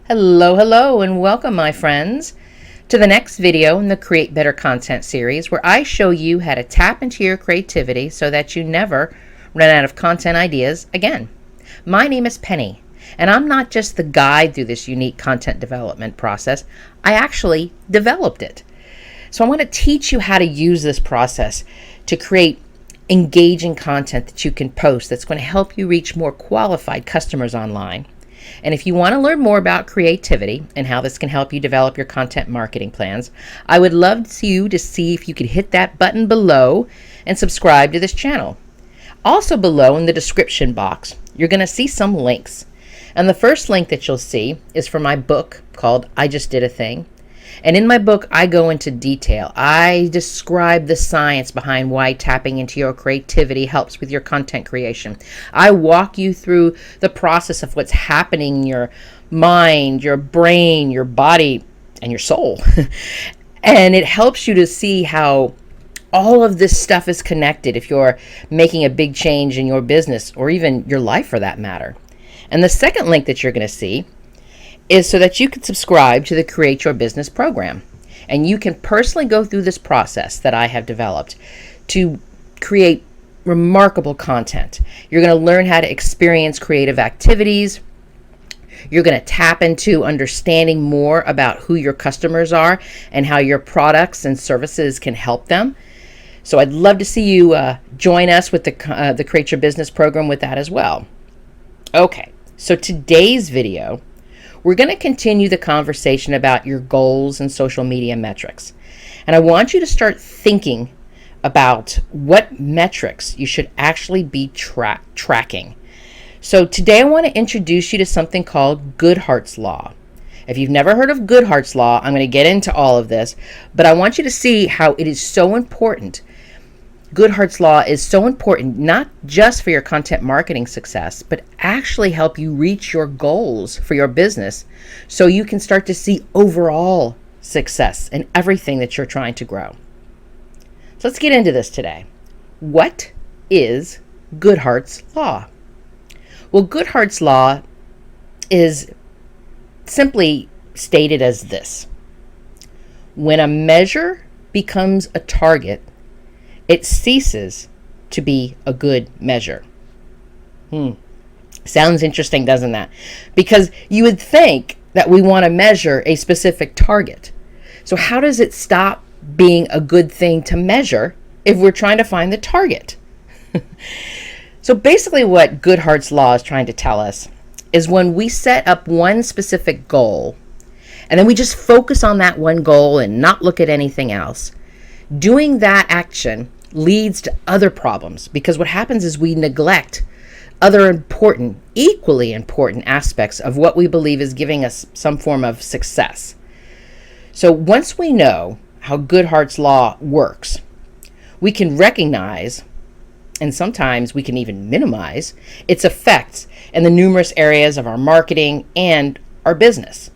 Hello, and welcome, my friends, to the next video in the Create Better Content series, where I show you how to tap into your creativity so that you never run out of content ideas again. My name is Penny, and I'm not just the guide through this unique content development process. I actually developed it. So I want to teach you how to use this process to create engaging content that you can post that's going to help you reach more qualified customers online. And if you want to learn more about creativity and how this can help you develop your content marketing plans, I would love you to see if you could hit that button below and subscribe to this channel. Also below in the description box, you're going to see some links. And the first link that you'll see is for my book called I Just Did a Thing. And in my book, I go into detail. I describe the science behind why tapping into your creativity helps with your content creation. I walk you through the process of what's happening in your mind, your brain, your body, and your soul. And it helps you to see how all of this stuff is connected if you're making a big change in your business or even your life for that matter. And the second link that you're going to see is so that you can subscribe to the Create Your Business program. And you can personally go through this process that I have developed to create remarkable content. You're going to learn how to experience creative activities. You're going to tap into understanding more about who your customers are and how your products and services can help them. So I'd love to see you join us with the Create Your Business program with that as well. Okay, so today's video, we're going to continue the conversation about your goals and social media metrics. And I want you to start thinking about what metrics you should actually be tracking. So today I want to introduce you to something called Goodhart's Law. If you've never heard of Goodhart's Law, I'm going to get into all of this, but I want you to see how it is so important. Goodhart's Law is so important, not just for your content marketing success, but actually help you reach your goals for your business so you can start to see overall success in everything that you're trying to grow. So let's get into this today. What is Goodhart's Law? Well, Goodhart's Law is simply stated as this: when a measure becomes a target, it ceases to be a good measure. Sounds interesting, doesn't that? Because you would think that we want to measure a specific target. So how does it stop being a good thing to measure if we're trying to find the target? So basically what Goodhart's Law is trying to tell us is when we set up one specific goal and then we just focus on that one goal and not look at anything else, doing that action leads to other problems, because what happens is we neglect other important, equally important aspects of what we believe is giving us some form of success. So once we know how Goodhart's Law works, we can recognize, and sometimes we can even minimize, its effects in the numerous areas of our marketing and our business.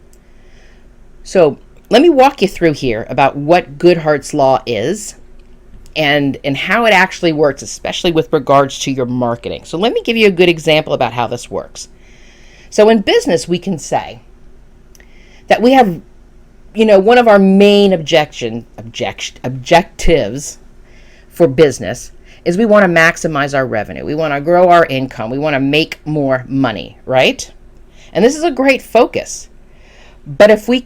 So let me walk you through here about what Goodhart's Law is and how it actually works, especially with regards to your marketing. So let me give you a good example about how this works. So in business, we can say that we have, one of our main objectives for business is we want to maximize our revenue. We want to grow our income. We want to make more money, right? And this is a great focus. But if we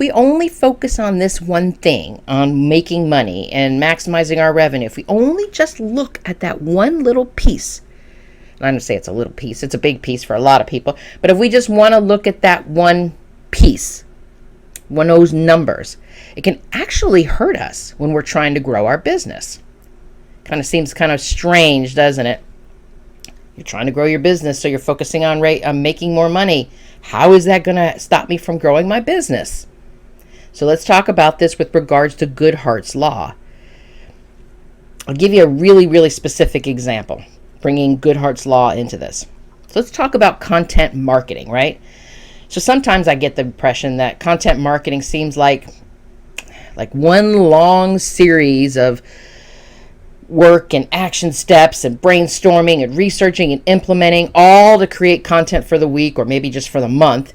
only focus on this one thing, on making money and maximizing our revenue, if we only just look at that one little piece, and I'm going to say it's a little piece, it's a big piece for a lot of people, but if we just want to look at that one piece, one of those numbers, it can actually hurt us when we're trying to grow our business. Kind of seems kind of strange, doesn't it? You're trying to grow your business, so you're focusing on making more money. How is that going to stop me from growing my business? So let's talk about this with regards to Goodhart's Law. I'll give you a really, really specific example, bringing Goodhart's Law into this. So let's talk about content marketing, right? So sometimes I get the impression that content marketing seems like one long series of work and action steps and brainstorming and researching and implementing all to create content for the week or maybe just for the month.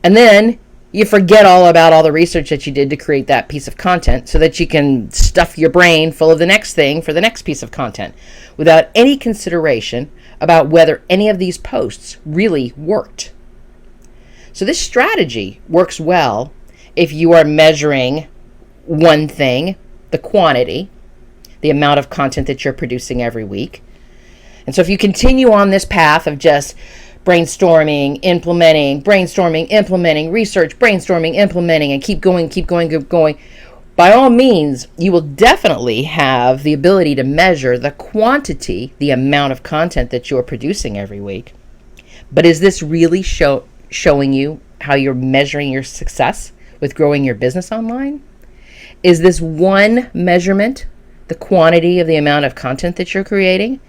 And then you forget all about all the research that you did to create that piece of content so that you can stuff your brain full of the next thing for the next piece of content without any consideration about whether any of these posts really worked. So this strategy works well if you are measuring one thing, the quantity, the amount of content that you're producing every week. And so if you continue on this path of just brainstorming, implementing, research, brainstorming, implementing, and keep going, by all means, you will definitely have the ability to measure the quantity, the amount of content that you're producing every week. But is this really showing you how you're measuring your success with growing your business online? Is this one measurement, the quantity of the amount of content that you're creating,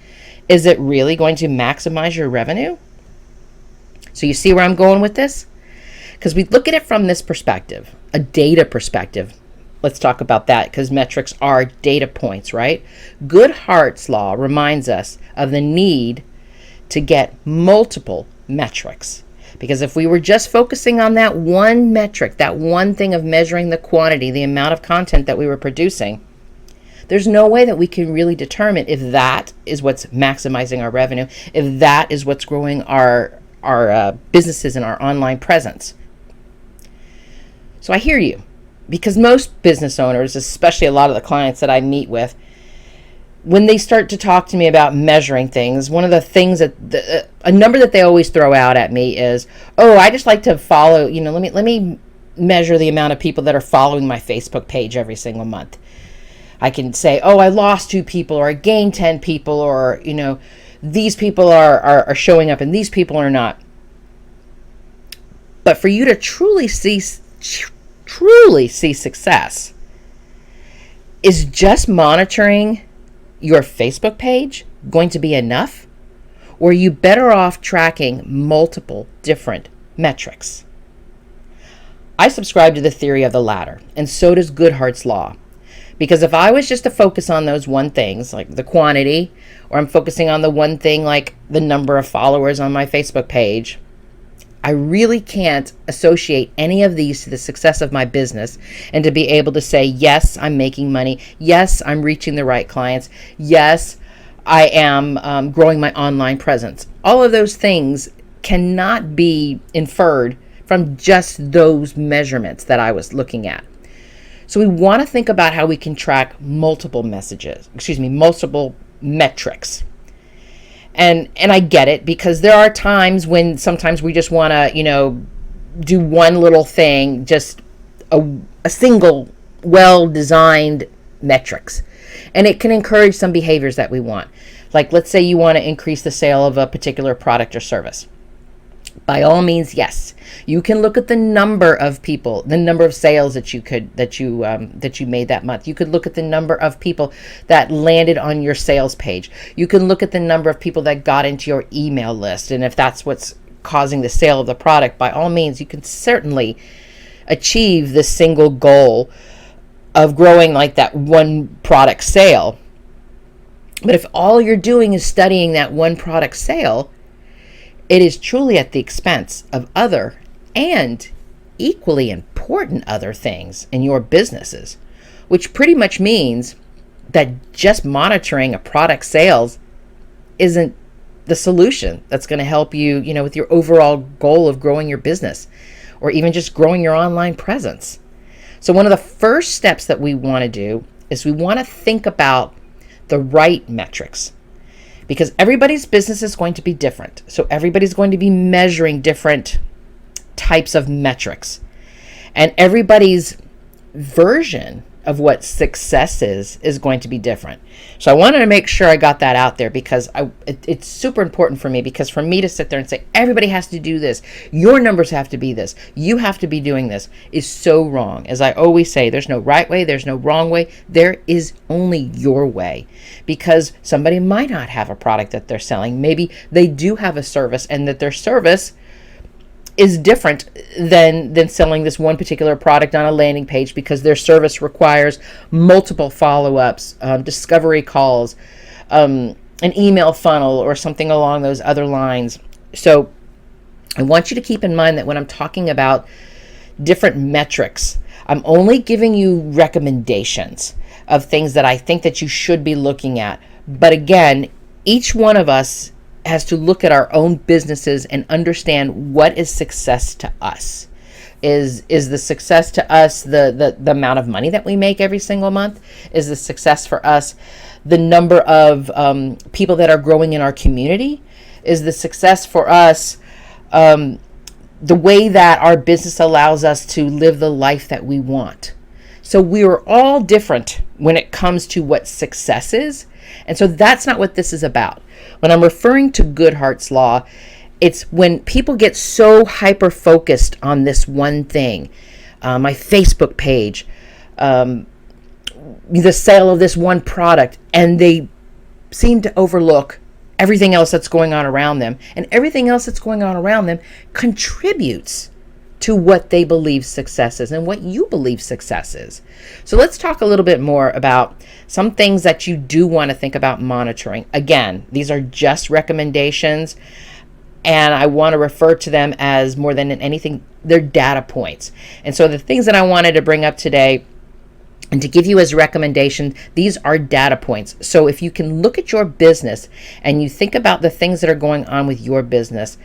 is it really going to maximize your revenue? So you see where I'm going with this? Because we look at it from this perspective, a data perspective. Let's talk about that, because metrics are data points, right? Goodhart's law reminds us of the need to get multiple metrics. Because if we were just focusing on that one metric, that one thing of measuring the quantity, the amount of content that we were producing, there's no way that we can really determine if that is what's maximizing our revenue, if that is what's growing our businesses and our online presence. So I hear you, because most business owners, especially a lot of the clients that I meet with, when they start to talk to me about measuring things, one of the things that a number that they always throw out at me is, oh, I just like to follow, let me measure the amount of people that are following my Facebook page every single month. I can say, oh, I lost 2 people, or I gained 10 people, or, these people are showing up and these people are not. But for you to truly see success, is just monitoring your Facebook page going to be enough? Or are you better off tracking multiple different metrics? I subscribe to the theory of the latter, and so does Goodhart's law. Because if I was just to focus on those one things, like the quantity, or I'm focusing on the one thing like the number of followers on my Facebook page, I really can't associate any of these to the success of my business and to be able to say, yes, I'm making money. Yes, I'm reaching the right clients. Yes, I am growing my online presence. All of those things cannot be inferred from just those measurements that I was looking at. So we want to think about how we can track multiple multiple metrics. And I get it, because there are times when sometimes we just want to, do one little thing, just a single well-designed metrics. And it can encourage some behaviors that we want. Like, let's say you want to increase the sale of a particular product or service. By all means, yes, you can look at the number of people, the number of sales that you made that month. You could look at the number of people that landed on your sales page. You can look at the number of people that got into your email list, and if that's what's causing the sale of the product, by all means, you can certainly achieve this single goal of growing like that one product sale. But if all you're doing is studying that one product sale, it is truly at the expense of other and equally important other things in your businesses, which pretty much means that just monitoring a product sales isn't the solution that's going to help you, with your overall goal of growing your business or even just growing your online presence. So one of the first steps that we want to do is we want to think about the right metrics. Because everybody's business is going to be different. So everybody's going to be measuring different types of metrics. And everybody's version of what success is going to be different. So I wanted to make sure I got that out there, because it's super important for me, because for me to sit there and say, everybody has to do this, your numbers have to be this, you have to be doing this, is so wrong. As I always say, there's no right way, there's no wrong way, there is only your way. Because somebody might not have a product that they're selling. Maybe they do have a service, and that their service is different than selling this one particular product on a landing page, because their service requires multiple follow-ups, discovery calls, an email funnel, or something along those other lines. So I want you to keep in mind that when I'm talking about different metrics, I'm only giving you recommendations of things that I think that you should be looking at. But again, each one of us has to look at our own businesses and understand what is success to us. Is the success to us the amount of money that we make every single month? Is the success for us the number of people that are growing in our community? Is the success for us the way that our business allows us to live the life that we want? So we are all different when it comes to what success is. And so that's not what this is about. When I'm referring to Goodhart's law, it's when people get so hyper focused on this one thing, my Facebook page, the sale of this one product, and they seem to overlook everything else that's going on around them. And everything else that's going on around them contributes to what they believe success is and what you believe success is. So let's talk a little bit more about some things that you do want to think about monitoring. Again, these are just recommendations, and I want to refer to them as, more than anything, they're data points. And so the things that I wanted to bring up today and to give you as recommendation, these are data points. So if you can look at your business and you think about the things that are going on with your business,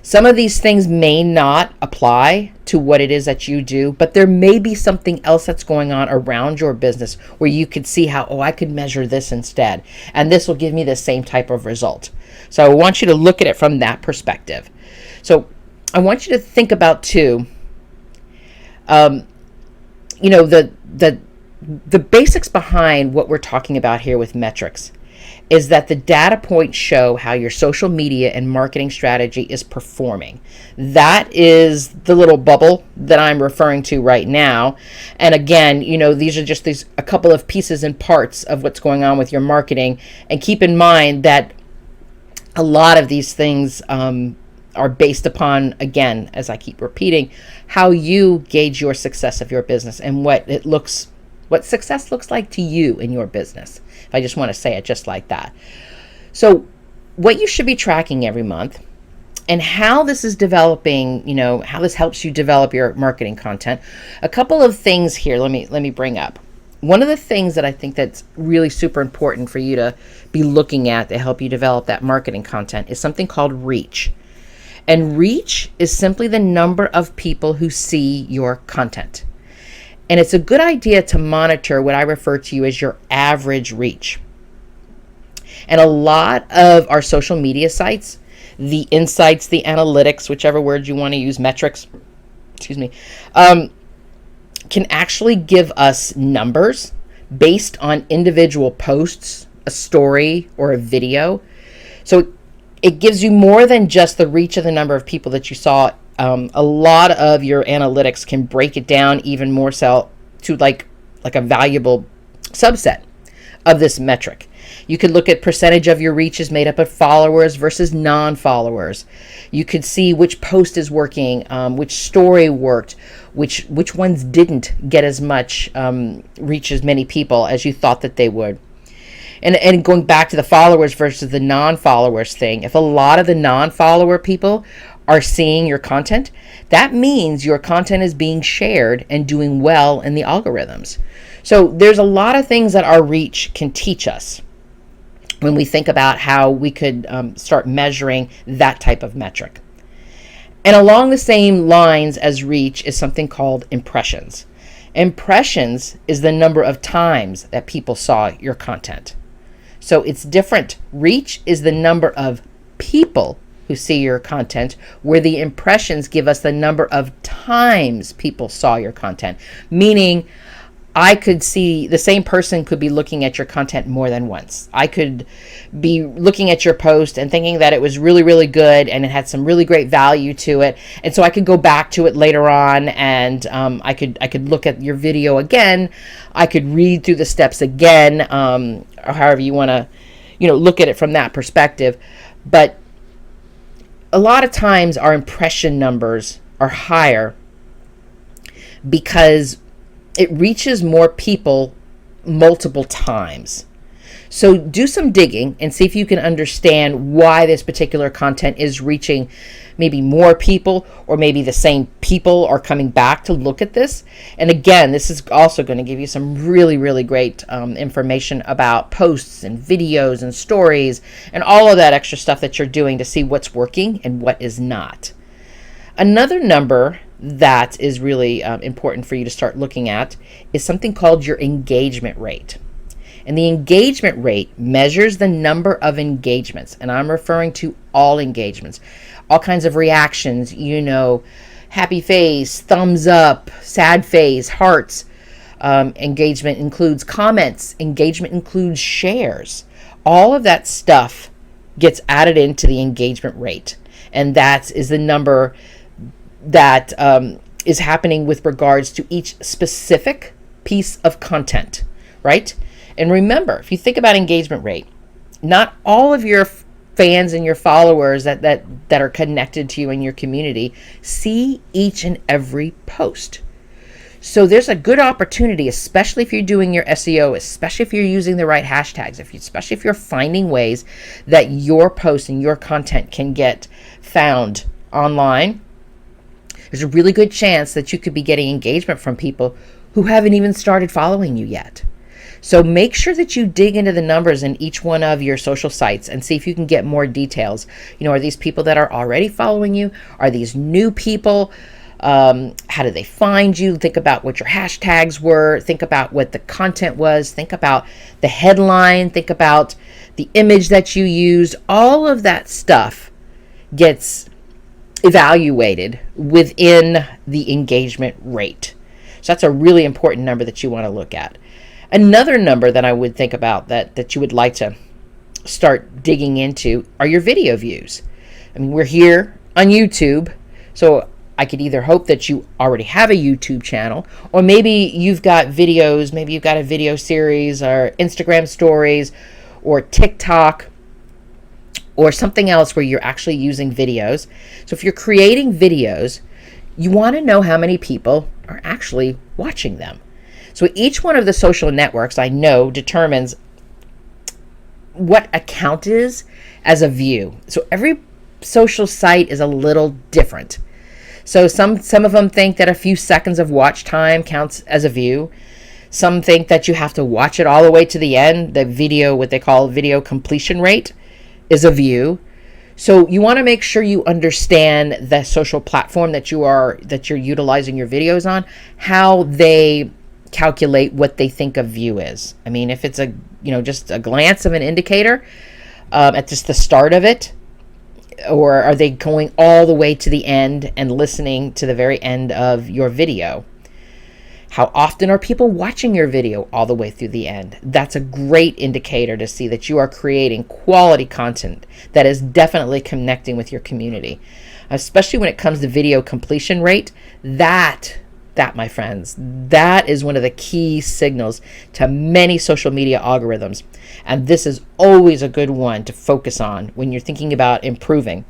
some of these things may not apply to what it is that you do, but there may be something else that's going on around your business where you could see how, I could measure this instead, and this will give me the same type of result. So I want you to look at it from that perspective. So I want you to think about too, the basics behind what we're talking about here with metrics is that the data points show how your social media and marketing strategy is performing. That is the little bubble that I'm referring to right now. And again, these are just a couple of pieces and parts of what's going on with your marketing. And keep in mind that a lot of these things are based upon, again, as I keep repeating, how you gauge your success of your business and what success looks like to you in your business. If I just want to say it just like that. So what you should be tracking every month and how this is developing, how this helps you develop your marketing content. A couple of things here let me bring up. One of the things that I think that's really super important for you to be looking at to help you develop that marketing content is something called reach. And reach is simply the number of people who see your content. And it's a good idea to monitor what I refer to as your average reach. And a lot of our social media sites, the insights, the analytics, whichever word you want to use, metrics, can actually give us numbers based on individual posts, a story, or a video. So it gives you more than just the reach of the number of people that you saw. A lot of your analytics can break it down even more so to like a valuable subset of this metric. You could look at percentage of your reach is made up of followers versus non-followers. You could see which post is working, which story worked, which ones didn't get as much reach as many people as you thought that they would. And going back to the followers versus the non-followers thing, if a lot of the non-follower people are seeing your content, that means your content is being shared and doing well in the algorithms. So there's a lot of things that our reach can teach us when we think about how we could start measuring that type of metric. And along the same lines as reach is something called impressions. Impressions is the number of times that people saw your content. So it's different. Reach is the number of people who see your content, where the impressions give us the number of times people saw your content. Meaning, I could see the same person could be looking at your content more than once. I could be looking at your post and thinking that it was really, really good and it had some really great value to it. And so I could go back to it later on and I could look at your video again. I could read through the steps again, or however you want to, look at it from that perspective. But a lot of times our impression numbers are higher because it reaches more people multiple times. So do some digging and see if you can understand why this particular content is reaching maybe more people, or maybe the same people are coming back to look at this. And again, this is also going to give you some really, really great information about posts and videos and stories and all of that extra stuff that you're doing to see what's working and what is not. Another number that is really important for you to start looking at is something called your engagement rate. And the engagement rate measures the number of engagements, and I'm referring to all engagements, all kinds of reactions, happy face, thumbs up, sad face, hearts. Engagement includes comments. Engagement includes shares. All of that stuff gets added into the engagement rate, and that is the number that is happening with regards to each specific piece of content, right? And remember, if you think about engagement rate, not all of your fans and your followers that are connected to you in your community see each and every post. So there's a good opportunity, especially if you're doing your SEO, especially if you're using the right hashtags, especially if you're finding ways that your post and your content can get found online. There's a really good chance that you could be getting engagement from people who haven't even started following you yet. So make sure that you dig into the numbers in each one of your social sites and see if you can get more details. Are these people that are already following you? Are these new people? How did they find you? Think about what your hashtags were. Think about what the content was. Think about the headline. Think about the image that you used. All of that stuff gets evaluated within the engagement rate. So that's a really important number that you want to look at. Another number that I would think about that you would like to start digging into are your video views. I mean, we're here on YouTube, so I could either hope that you already have a YouTube channel, or maybe you've got videos, maybe you've got a video series or Instagram stories or TikTok or something else where you're actually using videos. So if you're creating videos, you want to know how many people are actually watching them. So each one of the social networks, I know, determines what a count is as a view. So every social site is a little different. So some of them think that a few seconds of watch time counts as a view. Some think that you have to watch it all the way to the end. The video, what they call video completion rate, is a view. So you want to make sure you understand the social platform that you're utilizing your videos on, how they calculate what they think a view is. I mean, if it's just a glance of an indicator at just the start of it, or are they going all the way to the end and listening to the very end of your video? How often are people watching your video all the way through the end? That's a great indicator to see that you are creating quality content that is definitely connecting with your community. Especially when it comes to video completion rate, that, my friends, that is one of the key signals to many social media algorithms. And this is always a good one to focus on when you're thinking about improving.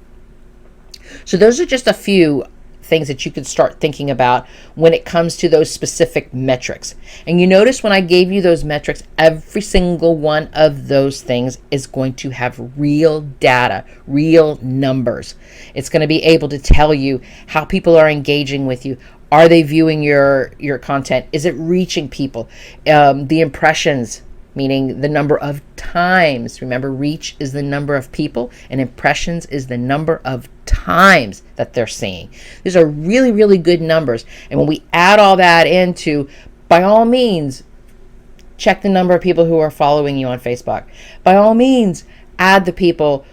So those are just a few things that you could start thinking about when it comes to those specific metrics. And you notice when I gave you those metrics, every single one of those things is going to have real data, real numbers. It's going to be able to tell you how people are engaging with you. Are they viewing your content? Is it reaching people? The impressions, meaning the number of times. Remember, reach is the number of people, and impressions is the number of times that they're seeing. These are really, really good numbers. And when we add all that into, by all means, check the number of people who are following you on Facebook. By all means, add the people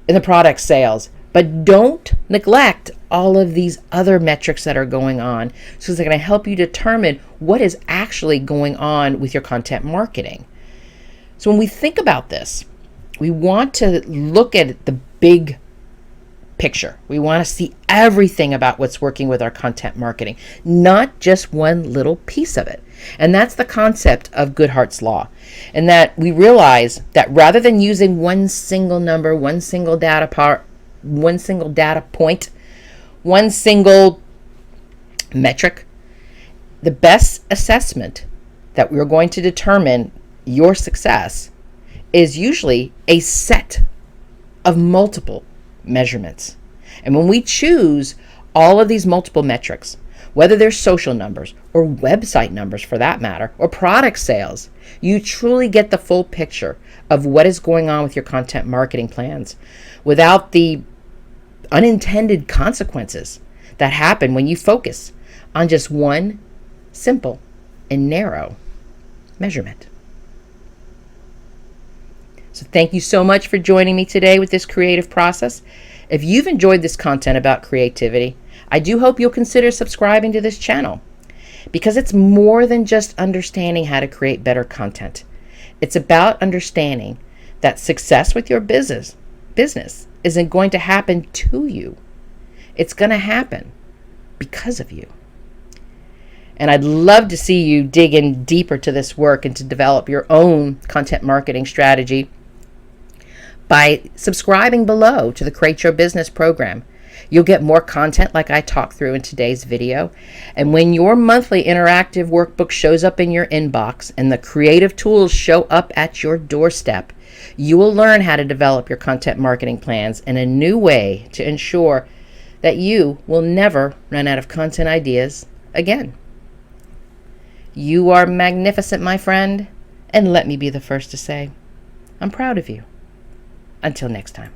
in the product sales. But don't neglect all of these other metrics that are going on, so they're going to help you determine what is actually going on with your content marketing. So when we think about this, we want to look at the big picture. We want to see everything about what's working with our content marketing, not just one little piece of it. And that's the concept of Goodhart's law. And that we realize that rather than using one single number, one single data point, one single metric, the best assessment that we're going to determine your success is usually a set of multiple measurements. And when we choose all of these multiple metrics, whether they're social numbers or website numbers for that matter, or product sales, you truly get the full picture of what is going on with your content marketing plans without the unintended consequences that happen when you focus on just one simple and narrow measurement. So thank you so much for joining me today with this creative process. If you've enjoyed this content about creativity, I do hope you'll consider subscribing to this channel, because it's more than just understanding how to create better content. It's about understanding that success with your business isn't going to happen to you. It's going to happen because of you. And I'd love to see you dig in deeper to this work and to develop your own content marketing strategy by subscribing below to the Create Your Business program. You'll get more content like I talked through in today's video. And when your monthly interactive workbook shows up in your inbox and the creative tools show up at your doorstep, you will learn how to develop your content marketing plans in a new way to ensure that you will never run out of content ideas again. You are magnificent, my friend, and let me be the first to say, I'm proud of you. Until next time.